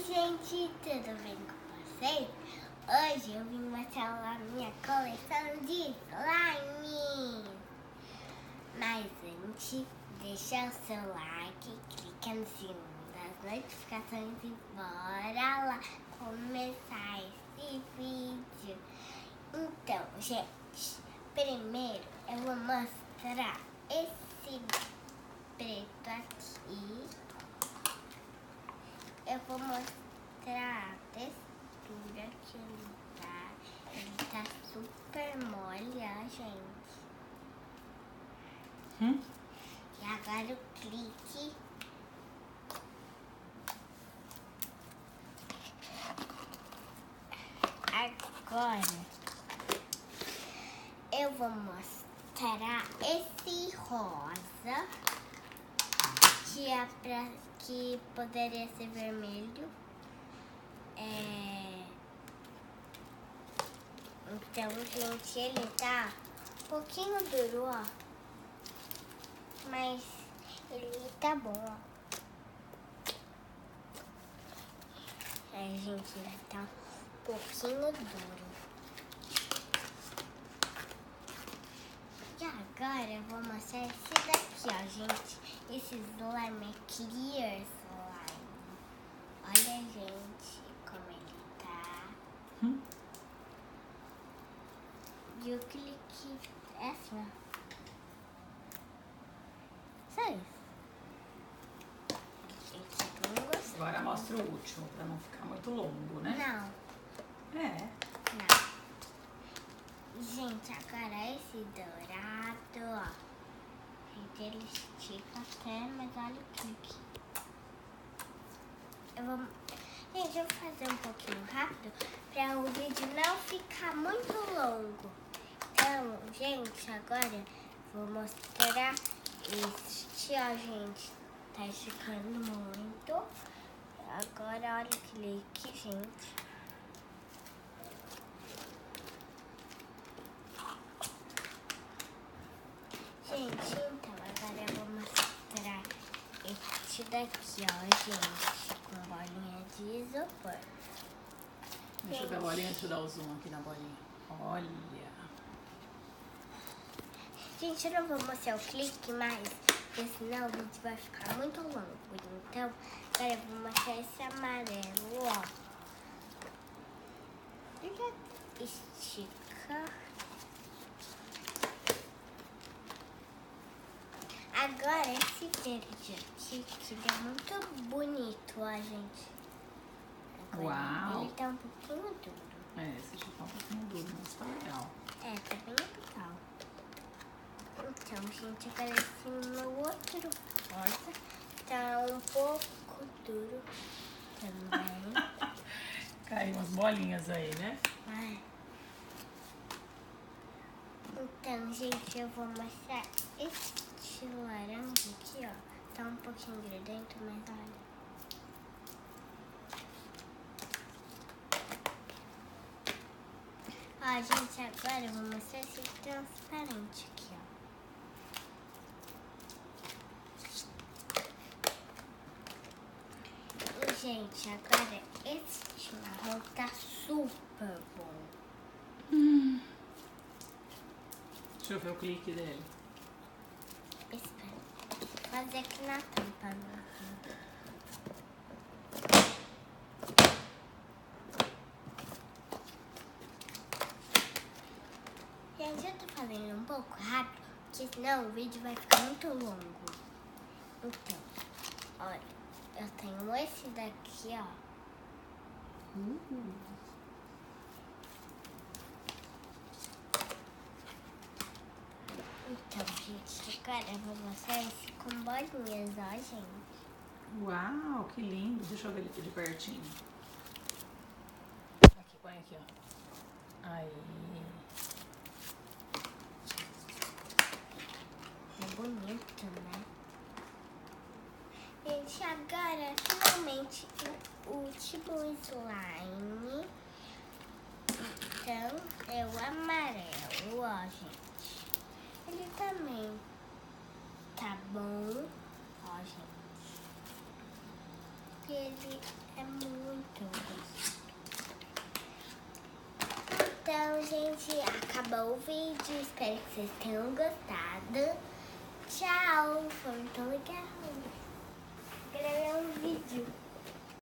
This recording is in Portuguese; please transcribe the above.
gente, tudo bem com vocês? Hoje eu vim mostrar a minha coleção de slime. Mas antes, deixa o seu like, clica no sininho das notificações e bora lá começar esse vídeo. Então, gente, primeiro eu vou mostrar esse preto aqui. Eu vou mostrar a textura que ele tá. Ele tá super mole, ó, gente. E agora o clique. Agora eu vou mostrar esse rosa, que poderia ser vermelho. Então, gente, ele tá um pouquinho duro, ó. Mas ele tá bom, ó. Gente, ele tá um pouquinho duro. E agora eu vou mostrar esse daqui, ó, gente. Esse slime é clear slime. Olha, gente, como ele tá. E o clique é assim, ó. Só isso. Agora mostra o último, pra não ficar muito longo, né? Não. Não. Gente, agora esse dourado, ó. Gente, ele estica até, mas olha o clique. Gente, eu vou fazer um pouquinho rápido para o vídeo não ficar muito longo. Então, gente, agora vou mostrar este, ó, gente. Tá esticando muito. Agora olha o clique, gente. Gente, então agora eu vou mostrar este daqui, ó, gente, com bolinha de isopor. Deixa eu ver a bolinha, deixa eu dar o zoom aqui na bolinha. Olha! Gente, eu não vou mostrar o clique mais, porque senão o vídeo vai ficar muito longo. Então, agora eu vou mostrar esse amarelo, ó. Ele estica. Agora esse verde aqui, que ele é muito bonito, ó, gente. Agora, Uau! ele tá um pouquinho duro. Esse já tá um pouquinho duro, mas tá legal. Tá bem legal. Então, gente, agora esse meu outro rosa tá um pouco duro também. Caiu umas bolinhas aí, né? Então, gente, eu vou mostrar este laranja aqui, ó. Tá um pouquinho grudento, mas olha. Ó, gente, agora eu vou mostrar esse transparente aqui, ó. E, gente, agora esse marrom tá super bom. Deixa eu ver o clique dele. Espera. Vou fazer aqui na tampa. Gente, eu tô fazendo um pouco rápido, porque senão o vídeo vai ficar muito longo. Então, olha, eu tenho esse daqui, ó. Então, gente, agora eu vou mostrar esse com bolinhas, ó, gente. Uau, que lindo! Deixa eu ver ele aqui de pertinho. Aqui, põe aqui, ó. Aí. É bonito, né? Gente, agora, finalmente, o último slime. Então, é o amarelo, ó, gente. Ele também tá bom, ó, gente. Ele é muito Então, gente, acabou o vídeo. Espero que vocês tenham gostado. Tchau. Foi muito